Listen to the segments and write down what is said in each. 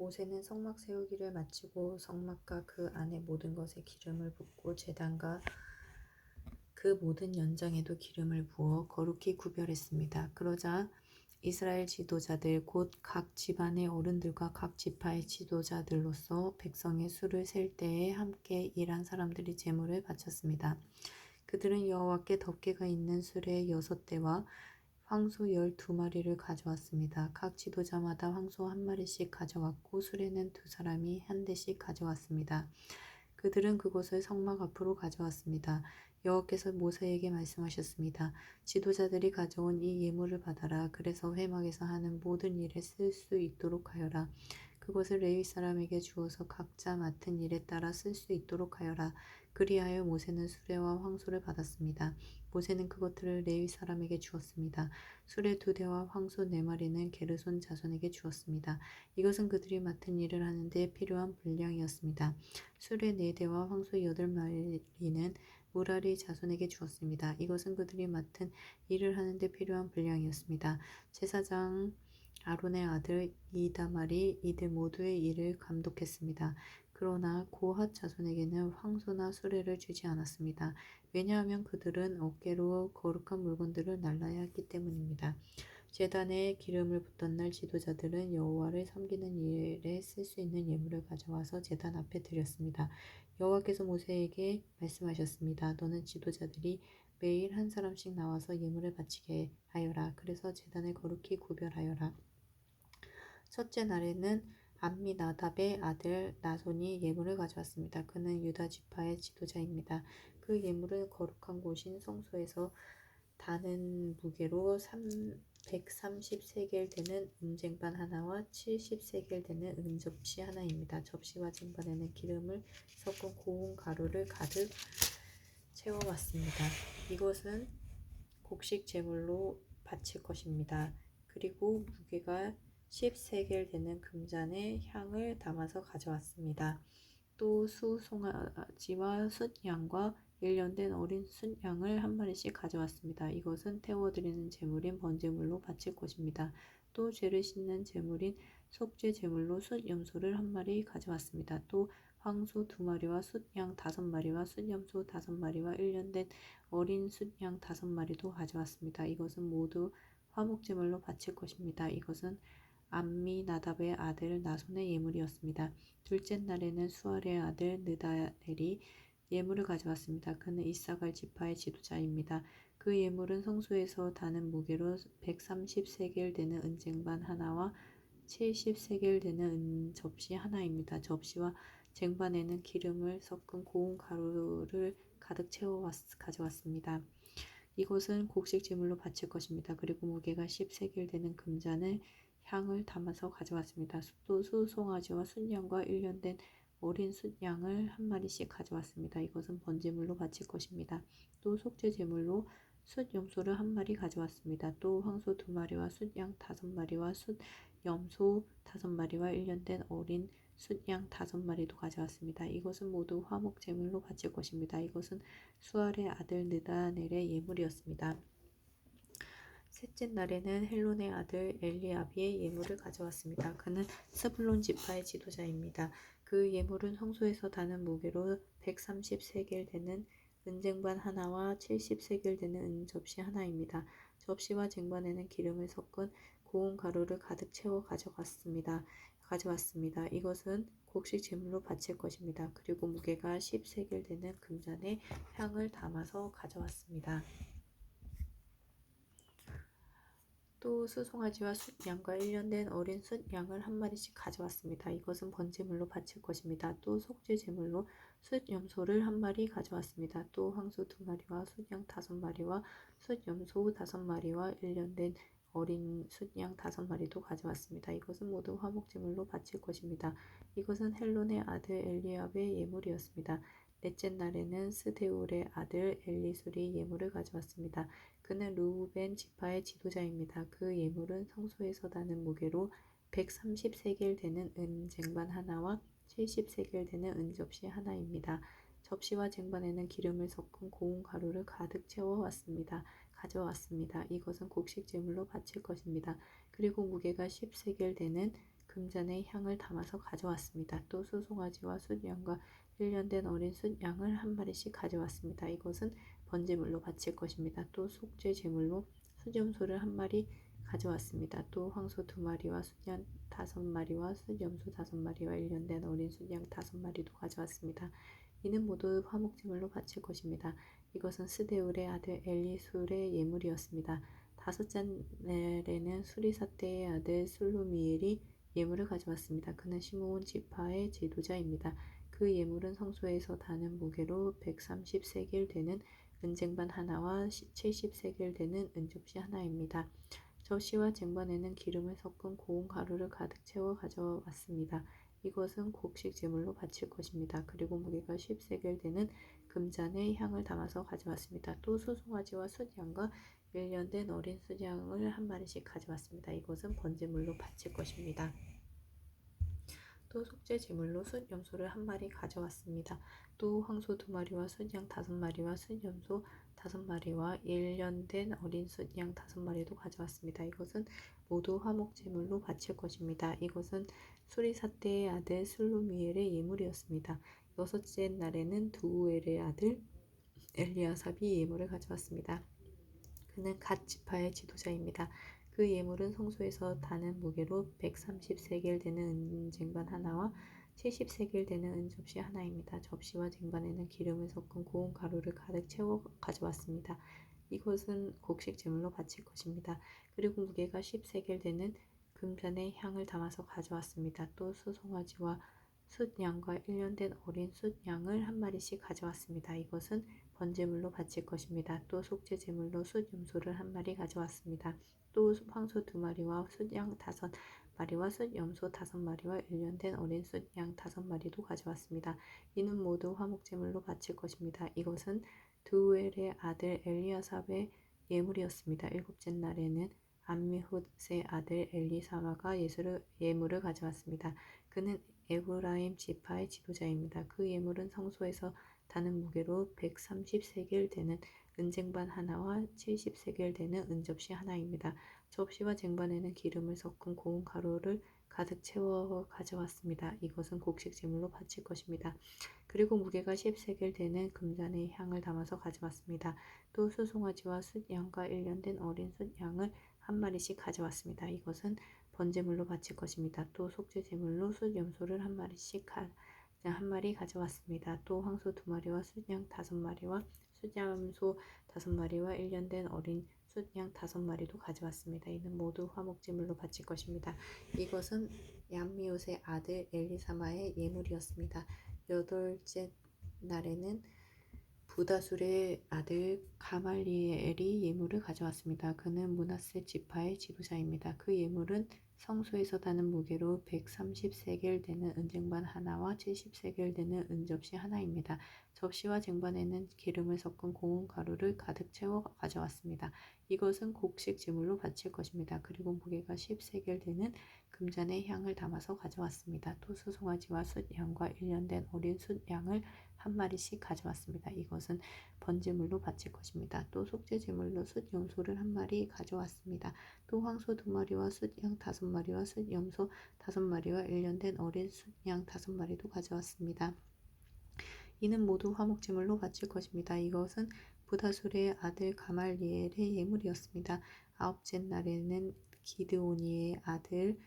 모세는 성막 세우기를 마치고 성막과 그 안의 모든 것에 기름을 붓고 제단과 그 모든 연장에도 기름을 부어 거룩히 구별했습니다. 그러자 이스라엘 지도자들 곧 각 집안의 어른들과 각 지파의 지도자들로서 백성의 수를 셀 때에 함께 일한 사람들이 제물을 바쳤습니다. 그들은 여호와께 덮개가 있는 수레 6대와 황소 12마리를 가져왔습니다. 각 지도자마다 황소 1마리씩 가져왔고 수레는 2사람이 한 대씩 가져왔습니다. 그들은 그것을 성막 앞으로 가져왔습니다. 여호와께서 모세에게 말씀하셨습니다. 지도자들이 가져온 이 예물을 받아라. 그래서 회막에서 하는 모든 일에 쓸 수 있도록 하여라. 그것을 레위 사람에게 주어서 각자 맡은 일에 따라 쓸 수 있도록 하여라. 그리하여 모세는 수레와 황소를 받았습니다. 모세는 그것들을 레위 사람에게 주었습니다. 수레 2대와 황소 4마리는 게르손 자손에게 주었습니다. 이것은 그들이 맡은 일을 하는데 필요한 분량이었습니다. 수레 4대와 황소 8마리는 무라리 자손에게 주었습니다. 이것은 그들이 맡은 일을 하는데 필요한 분량이었습니다. 제사장 아론의 아들 이다말이 이들 모두의 일을 감독했습니다. 그러나 고핫 자손에게는 황소나 수레를 주지 않았습니다. 왜냐하면 그들은 어깨로 거룩한 물건들을 날라야 했기 때문입니다. 제단에 기름을 붓던 날 지도자들은 여호와를 섬기는 일에 쓸 수 있는 예물을 가져와서 제단 앞에 드렸습니다. 여호와께서 모세에게 말씀하셨습니다. 너는 지도자들이 매일 한 사람씩 나와서 예물을 바치게 하여라. 그래서 제단을 거룩히 구별하여라. 첫째 날에는 암미나답의 아들 나손이 예물을 가져왔습니다. 그는 유다 지파의 지도자입니다. 그 예물은 거룩한 곳인 성소에서 다는 무게로 130세겔 되는 은쟁반 하나와 70세겔 되는 은접시 하나입니다. 접시와 쟁반에는 기름을 섞은 고운 가루를 가득 채워왔습니다. 이것은 곡식 제물로 바칠 것입니다. 그리고 무게가 10세겔 되는 금잔에 향을 담아서 가져왔습니다. 또 수송아지와 숫양과 1년 된 어린 숫양을 1마리씩 가져왔습니다. 이것은 태워드리는 제물인 번제물로 바칠 것입니다. 또 죄를 씻는 제물인 속죄 제물로 숫염소를 1마리 가져왔습니다. 또 황소 2마리와 숫양 5마리와 숫염소 5마리와 1년 된 어린 숫양 5마리도 가져왔습니다. 이것은 모두 화목제물로 바칠 것입니다. 이것은 암미나답의 아들 나손의 예물이었습니다. 둘째 날에는 수알의 아들 느다넬이 예물을 가져왔습니다. 그는 이사갈 지파의 지도자입니다. 그 예물은 성소에서 다는 무게로 130세겔 되는 은쟁반 하나와 70세겔 되는 은접시 하나입니다. 접시와 쟁반에는 기름을 섞은 고운 가루를 가득 채워 가져왔습니다. 이것은 곡식 제물로 바칠 것입니다. 그리고 무게가 10세겔 되는 금잔을 향을 담아서 가져왔습니다. 또 수송아지와 순양과 1년 된 어린 숫양을 1마리씩 가져왔습니다. 이것은 번제물로 바칠 것입니다. 또 속죄 제물로 숫염소를 1마리 가져왔습니다. 또 황소 2마리와 숫양 5마리와 숫염소 5마리와 1년 된 어린 숫양 5마리도 가져왔습니다. 이것은 모두 화목 제물로 바칠 것입니다. 이것은 수알의 아들 느다넬의 예물이었습니다. 셋째 날에는 헬론의 아들 엘리아비의 예물을 가져왔습니다. 그는 스불론 지파의 지도자입니다. 그 예물은 성소에서 다는 무게로 130세겔 되는 은쟁반 하나와 70세겔 되는 은접시 하나입니다. 접시와 쟁반에는 기름을 섞은 고운 가루를 가득 채워 가져왔습니다. 이것은 곡식 제물로 바칠 것입니다. 그리고 무게가 10세겔 되는 금잔에 향을 담아서 가져왔습니다. 또 수송아지와 숫양과 1년 된 어린 숫양을 1마리씩 가져왔습니다. 이것은 번제물로 바칠 것입니다. 또 속죄 제물로 숫염소를 1마리 가져왔습니다. 또 황소 2마리와 숫양 5마리와 숫염소 5마리와 1년 된 어린 숫양 5마리도 가져왔습니다. 이것은 모두 화목제물로 바칠 것입니다. 이것은 헬론의 아들 엘리압의 예물이었습니다. 넷째 날에는 스데울의 아들 엘리술이 예물을 가져왔습니다. 그는 르우벤 지파의 지도자입니다. 그 예물은 성소에서 다는 무게로 130세겔 되는 은쟁반 하나와 70세겔 되는 은접시 하나입니다. 접시와 쟁반에는 기름을 섞은 고운 가루를 가득 가져왔습니다. 이것은 곡식 제물로 바칠 것입니다. 그리고 무게가 10세겔 되는 금잔에 향을 담아서 가져왔습니다. 또 수송아지와 숫양과 1년 된 어린 숫양을 한 마리씩 가져왔습니다. 이것은 번제물로 바칠 것입니다. 또 속죄 제물로 숫염소를 한 마리 가져왔습니다. 또 황소 2마리와 숫양 5마리와 숫염소 5마리와 1년 된 어린 숫양 5마리도 가져왔습니다. 이는 모두 화목제물로 바칠 것입니다. 이것은 스데울의 아들 엘리술의 예물이었습니다. 다섯째 날에는 수리사떼의 아들 슬루미엘이 예물을 가져왔습니다. 그는 시므온 지파의 지도자입니다. 그 예물은 성소에서 다는 무게로 130세겔 되는 은쟁반 하나와 70세겔 되는 은접시 하나입니다. 접시와 쟁반에는 기름을 섞은 고운 가루를 가득 채워 가져왔습니다. 이것은 곡식 제물로 바칠 것입니다. 그리고 무게가 10세겔 되는 금잔에 향을 담아서 가져왔습니다. 또 수송아지와 숫양과 1년 된 어린 숫양을 한 마리씩 가져왔습니다. 이것은 번제물로 바칠 것입니다. 또 속죄 제물로 숫염소를 한 마리 가져왔습니다. 또 황소 2마리와 숫양 5마리와 숫염소 5마리와 1년 된 어린 숫양 5마리도 가져왔습니다. 이것은 모두 화목 제물로 바칠 것입니다. 이것은 수리사떼의 아들 슬루미엘의 예물이었습니다. 여섯째 날에는 두우엘의 아들 엘리아삽이 예물을 가져왔습니다. 그는 갓 지파의 지도자입니다. 그 예물은 성소에서 다는 무게로 130세겔 되는 은쟁반 하나와 70세겔 되는 은접시 하나입니다. 접시와 쟁반에는 기름을 섞은 고운 가루를 가득 채워 가져왔습니다. 이것은 곡식 제물로 바칠 것입니다. 그리고 무게가 10세겔 되는 금잔에 향을 담아서 가져왔습니다. 또 수송아지와 숫양과 1년 된 어린 숫양을 한 마리씩 가져왔습니다. 이것은 번제물로 바칠 것입니다. 또 속죄 제물로 숫염소를 한 마리 가져왔습니다. 또 황소 2마리와 숫양 5마리와 숫염소 5마리와 1년 된 어린 숫양 5마리도 가져왔습니다. 이는 모두 화목제물로 바칠 것입니다. 이것은 드우엘의 아들 엘리아삽의 예물이었습니다. 일곱째 날에는 암미훗의 아들 엘리사마가 예물을 가져왔습니다. 그는 에브라임 지파의 지도자입니다. 그 예물은 성소에서 다는 무게로 130세겔 되는 은쟁반 하나와 70세겔 되는 은접시 하나입니다. 접시와 쟁반에는 기름을 섞은 고운 가루를 가득 채워 가져왔습니다. 이것은 곡식 제물로 바칠 것입니다. 그리고 무게가 10세겔 되는 금잔에 향을 담아서 가져왔습니다. 또 수송아지와 숫양과 1년 된 어린 숫양을 한 마리씩 가져왔습니다. 이것은 번제물로 바칠 것입니다. 또 속죄 제물로 숫염소를 한 마리 가져왔습니다. 또 황소 2마리와 숫양 5마리와 숫염소 5마리와 1년 된 어린 숫양 5마리도 가져왔습니다. 이는 모두 화목제물로 바칠 것입니다. 이것은 얌미옷의 아들 엘리사마의 예물이었습니다. 여덟째 날에는 부다술의 아들 가말리엘이 예물을 가져왔습니다. 그는 므낫세 지파의 지도자입니다. 그 예물은 성소에서 다는 무게로 130세겔 되는 은쟁반 하나와 70세겔 되는 은접시 하나입니다. 접시와 쟁반에는 기름을 섞은 고운 가루를 가득 채워 가져왔습니다. 이것은 곡식 제물로 바칠 것입니다. 그리고 무게가 10세겔 되는 금잔에 향을 담아서 가져왔습니다. 또 수송아지와 숫양과 1년 된 어린 숫양을 한 마리씩 가져왔습니다. 이것은 번제물로 바칠 것입니다. 또 속죄 제물로 숫염소를 한 마리 가져왔습니다. 또 황소 2마리와 숫양 5마리와 숫염소 5마리와 1년 된 어린 숫양 5마리도 가져왔습니다. 이는 모두 화목제물로 바칠 것입니다. 이것은 부다술의 아들 가말리엘의 예물이었습니다. 아홉째 날에는 기드오니의 아들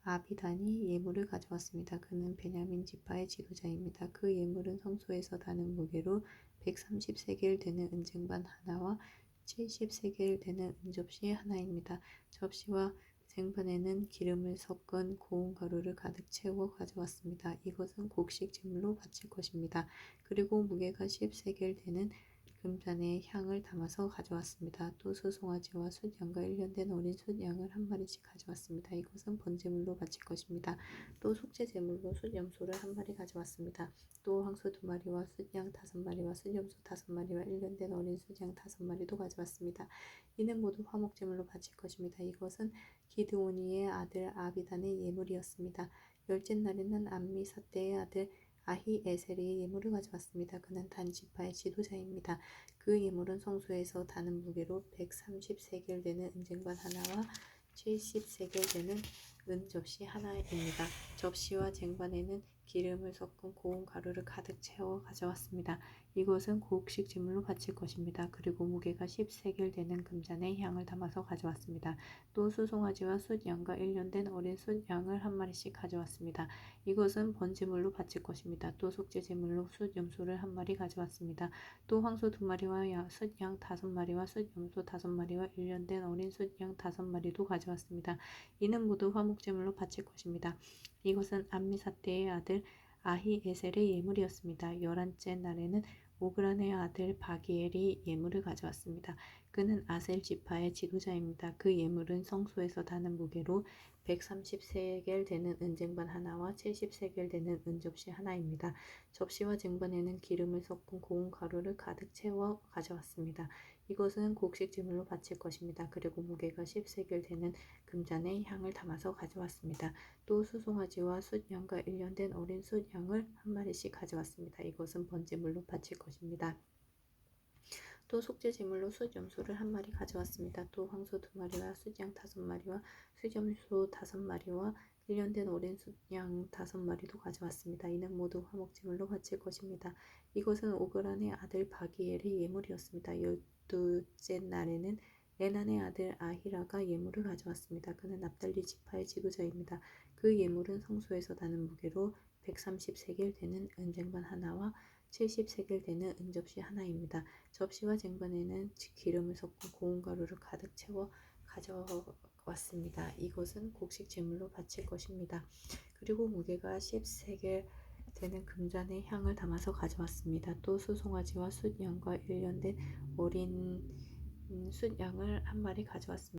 아비단이 예물을 가져왔습니다. 그는 베냐민 지파의 지도자입니다. 그 예물은 성소에서 다는 무게로 130세겔 되는 은쟁반 하나와 70세겔 되는 은접시 하나입니다. 접시와 쟁반에는 기름을 섞은 고운 가루를 가득 채워 가져왔습니다. 이것은 곡식 제물로 바칠 것입니다. 그리고 무게가 10세겔 되는 금잔에 향을 담아서 가져왔습니다. 또 수송아지와 숫양과 1년 된 어린 숫양을 한 마리씩 가져왔습니다. 이것은 번제물로 바칠 것입니다. 또 속죄 제물로 숫염소를 한 마리 가져왔습니다. 또 황소 2마리와 숫양 5마리와 숫염소 5마리와 1년 된 어린 숫양 5마리도 가져왔습니다. 이는 모두 화목제물로 바칠 것입니다. 이것은 기드오니의 아들 아비단의 예물이었습니다. 열째 날에는 암미사떼의 아들 아히에셀이 예물을 가져왔습니다. 그는 단 지파의 지도자입니다. 그 예물은 성소에서 다는 무게로 130세겔 되는 은쟁반 하나와 70세겔 되는 은접시 하나입니다. 접시와 쟁반에는 기름을 섞은 고운 가루를 가득 채워 가져왔습니다. 이것은 곡식 제물로 바칠 것입니다. 그리고 무게가 10세겔 되는 금잔에 향을 담아서 가져왔습니다. 또 수송아지와 숫양과 1년 된 어린 숫양을 한 마리씩 가져왔습니다. 이것은 번제물로 바칠 것입니다. 또 속죄 제물로 숫염소를 한 마리 가져왔습니다. 또 황소 2마리와 숫양 5마리와 숫염소 5마리와 1년 된 어린 숫양 5마리도 가져왔습니다. 이는 모두 화목제물로 바칠 것입니다. 이것은 암미사대의 아들 아히에셀의 예물이었습니다. 11째 날에는 오그란의 아들 바기엘이 예물을 가져왔습니다. 그는 아셀 지파의 지도자입니다. 그 예물은 성소에서 다는 무게로 130세겔 되는 은쟁반 하나와 70세겔 되는 은접시 하나입니다. 접시와 쟁반에는 기름을 섞은 고운 가루를 가득 채워 가져왔습니다. 이것은 곡식 제물로 바칠 것입니다. 그리고 무게가 10세겔 되는 금잔에 향을 담아서 가져왔습니다. 또 수송아지와 숫양과 1년 된 어린 숫양을 한 마리씩 가져왔습니다. 이것은 번제물로 바칠 것입니다. 또 속죄 제물로 숫염소를 한 마리 가져왔습니다. 또 황소 2마리와 숫양 5마리와 숫염소 5마리와 1년 된 어린 숫양 5마리도 가져왔습니다. 이는 모두 화목제물로 바칠 것입니다. 이것은 오그란의 아들 바기엘의 예물이었습니다. 12째 날에는 에난의 아들 아히라가 예물을 가져왔습니다. 그는 납달리 지파의 지도자입니다. 그 예물은 성소에서 나는 무게로 130세겔 되는 은쟁반 하나와 70세겔 되는 은접시 하나입니다. 접시와 쟁반에는 기름을 섞은 고운 가루를 가득 채워 가져왔습니다. 이것은 곡식 제물로 바칠 것입니다. 그리고 무게가 10세겔 되는 금잔에 향을 담아서 가져왔습니다. 또 수송아지와 숫양과 1년 된 어린 숫양을 한 마리 가져왔습니다.